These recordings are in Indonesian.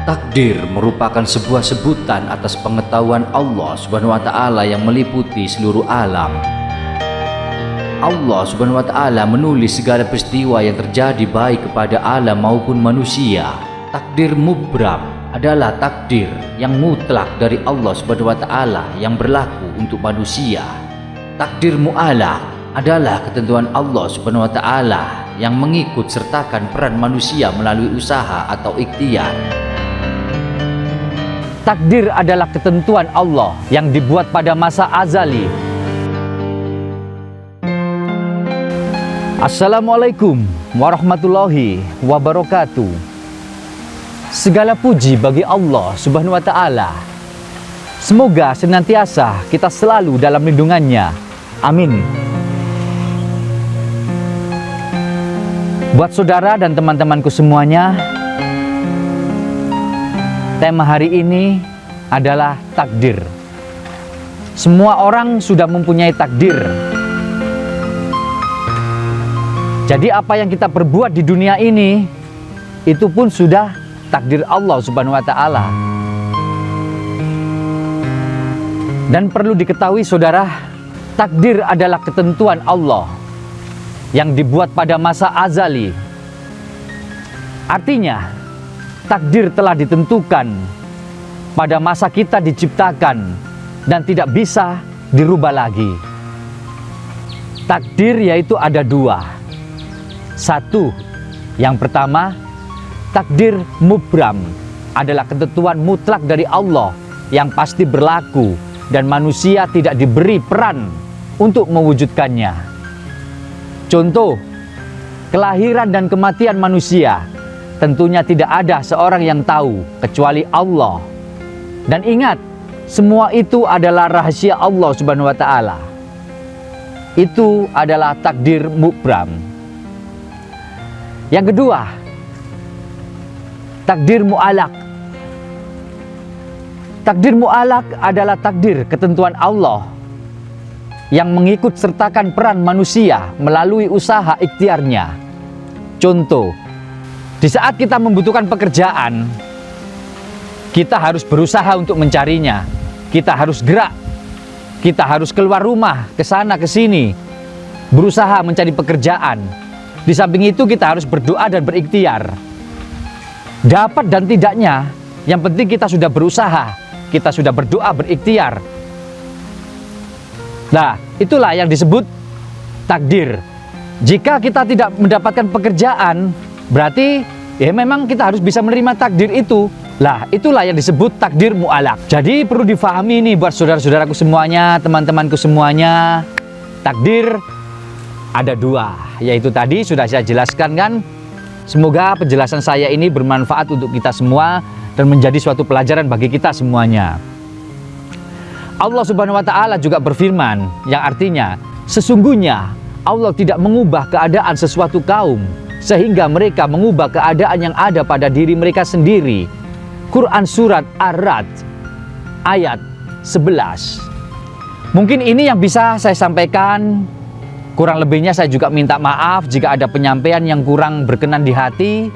Takdir merupakan sebuah sebutan atas pengetahuan Allah Subhanahu wa taala yang meliputi seluruh alam. Allah Subhanahu wa taala menulis segala peristiwa yang terjadi baik kepada alam maupun manusia. Takdir mubram adalah takdir yang mutlak dari Allah Subhanahu wa taala yang berlaku untuk manusia. Takdir mu'alaq adalah ketentuan Allah Subhanahu wa taala yang mengikut sertakan peran manusia melalui usaha atau ikhtiar. Takdir adalah ketentuan Allah yang dibuat pada masa azali. Assalamualaikum warahmatullahi wabarakatuh. Segala puji bagi Allah Subhanahu wa taala. Semoga senantiasa kita selalu dalam lindungannya. Amin. Buat saudara dan teman-temanku semuanya, tema hari ini adalah takdir. Semua orang sudah mempunyai takdir. Jadi apa yang kita perbuat di dunia ini, itu pun sudah takdir Allah Subhanahu wa taala. Dan perlu diketahui saudara, takdir adalah ketentuan Allah yang dibuat pada masa azali. Artinya, takdir telah ditentukan pada masa kita diciptakan dan tidak bisa dirubah lagi. Takdir yaitu ada dua. Satu, yang pertama, takdir mubram adalah ketentuan mutlak dari Allah yang pasti berlaku dan manusia tidak diberi peran untuk mewujudkannya. Contoh, kelahiran dan kematian manusia tentunya tidak ada seorang yang tahu kecuali Allah. Dan ingat, semua itu adalah rahasia Allah Subhanahu wa taala. Itu adalah takdir mubram. Yang kedua, takdir mu'alaq. Takdir mu'alaq adalah takdir ketentuan Allah yang mengikut sertakan peran manusia melalui usaha ikhtiarnya. Contoh, di saat kita membutuhkan pekerjaan, kita harus berusaha untuk mencarinya. Kita harus gerak. Kita harus keluar rumah, ke sana ke sini, berusaha mencari pekerjaan. Di samping itu kita harus berdoa dan berikhtiar. Dapat dan tidaknya, yang penting kita sudah berusaha, kita sudah berdoa, berikhtiar. Nah, itulah yang disebut takdir. Jika kita tidak mendapatkan pekerjaan, berarti ya memang kita harus bisa menerima takdir itu. Lah, itulah yang disebut takdir mu'alaq. Jadi perlu difahami nih buat saudara-saudaraku semuanya, teman-temanku semuanya. Takdir ada dua, yaitu tadi sudah saya jelaskan kan. Semoga penjelasan saya ini bermanfaat untuk kita semua dan menjadi suatu pelajaran bagi kita semuanya. Allah Subhanahu wa taala juga berfirman yang artinya, sesungguhnya Allah tidak mengubah keadaan sesuatu kaum sehingga mereka mengubah keadaan yang ada pada diri mereka sendiri. Quran Surat Ar-Ra'd ayat 11. Mungkin ini yang bisa saya sampaikan. Kurang lebihnya saya juga minta maaf jika ada penyampaian yang kurang berkenan di hati.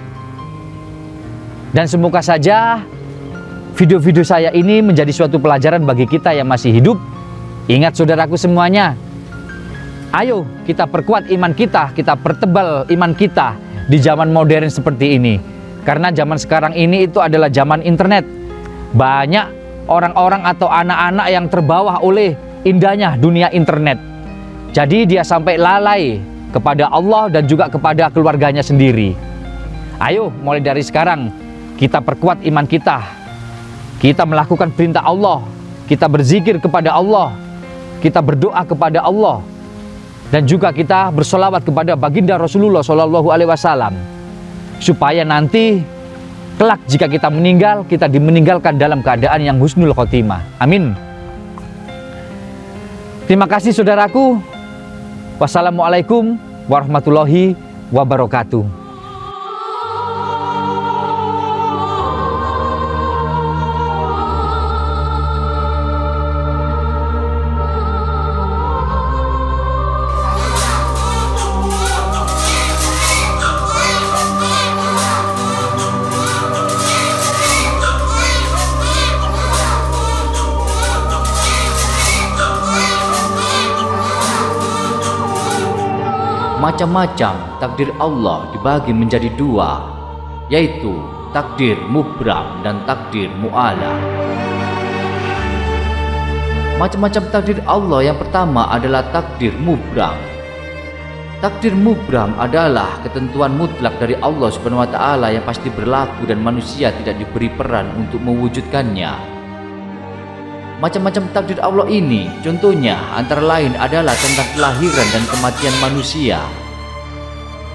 Dan semoga saja video-video saya ini menjadi suatu pelajaran bagi kita yang masih hidup. Ingat saudaraku semuanya, ayo kita perkuat iman kita pertebal iman kita di zaman modern seperti ini. Karena zaman sekarang ini itu adalah zaman internet. Banyak orang-orang atau anak-anak yang terbawa oleh indahnya dunia internet. Jadi dia sampai lalai kepada Allah dan juga kepada keluarganya sendiri. Ayo mulai dari sekarang kita perkuat iman kita. Kita melakukan perintah Allah. Kita berzikir kepada Allah. Kita berdoa kepada Allah. Dan juga kita bersolawat kepada baginda Rasulullah SAW. Supaya nanti kelak jika kita meninggal, kita dimeninggalkan dalam keadaan yang husnul khotimah. Amin. Terima kasih saudaraku. Wassalamualaikum warahmatullahi wabarakatuh. Macam-macam takdir Allah dibagi menjadi dua, yaitu takdir mubram dan takdir mu'alah. Macam-macam takdir Allah yang pertama adalah takdir mubram. Takdir mubram adalah ketentuan mutlak dari Allah Subhanahu wa taala yang pasti berlaku dan manusia tidak diberi peran untuk mewujudkannya. Macam-macam takdir Allah ini contohnya antara lain adalah tentang kelahiran dan kematian manusia.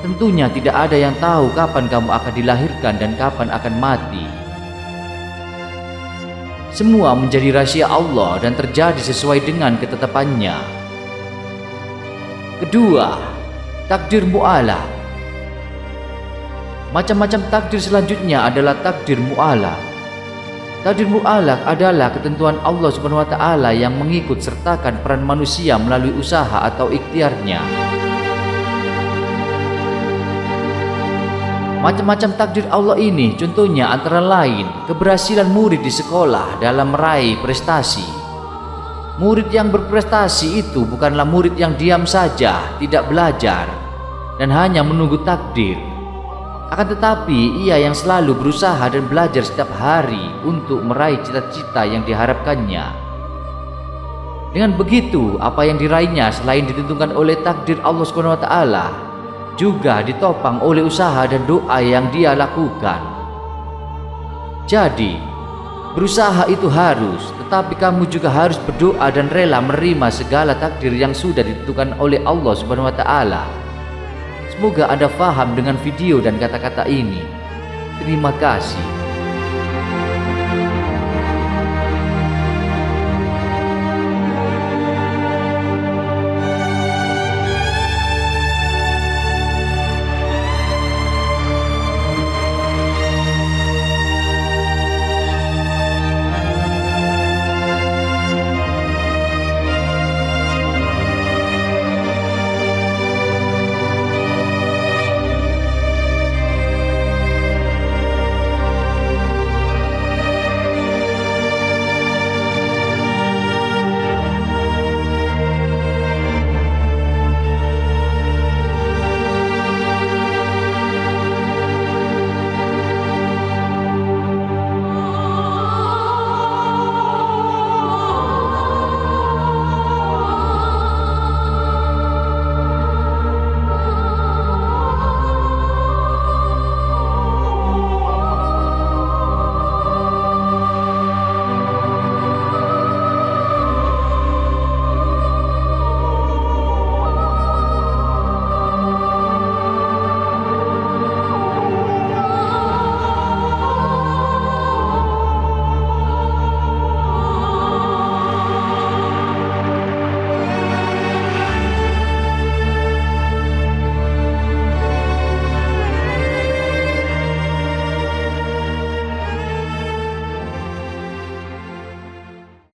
Tentunya tidak ada yang tahu kapan kamu akan dilahirkan dan kapan akan mati. Semua menjadi rahasia Allah dan terjadi sesuai dengan ketetapannya. Kedua, takdir mu'alah. Macam-macam takdir selanjutnya adalah takdir mu'alah. Takdir mu'alah adalah ketentuan Allah Subhanahu wa taala yang mengikut sertakan peran manusia melalui usaha atau ikhtiarnya. Macam-macam takdir Allah ini contohnya antara lain keberhasilan murid di sekolah dalam meraih prestasi. Murid yang berprestasi itu bukanlah murid yang diam saja, tidak belajar dan hanya menunggu takdir. Akan tetapi ia yang selalu berusaha dan belajar setiap hari untuk meraih cita-cita yang diharapkannya. Dengan begitu, apa yang diraihnya selain ditentukan oleh takdir Allah Subhanahu wa taala, juga ditopang oleh usaha dan doa yang dia lakukan. Jadi, berusaha itu harus, tetapi kamu juga harus berdoa dan rela menerima segala takdir yang sudah ditentukan oleh Allah Subhanahu wa taala. Semoga Anda paham dengan video dan kata-kata ini. Terima kasih.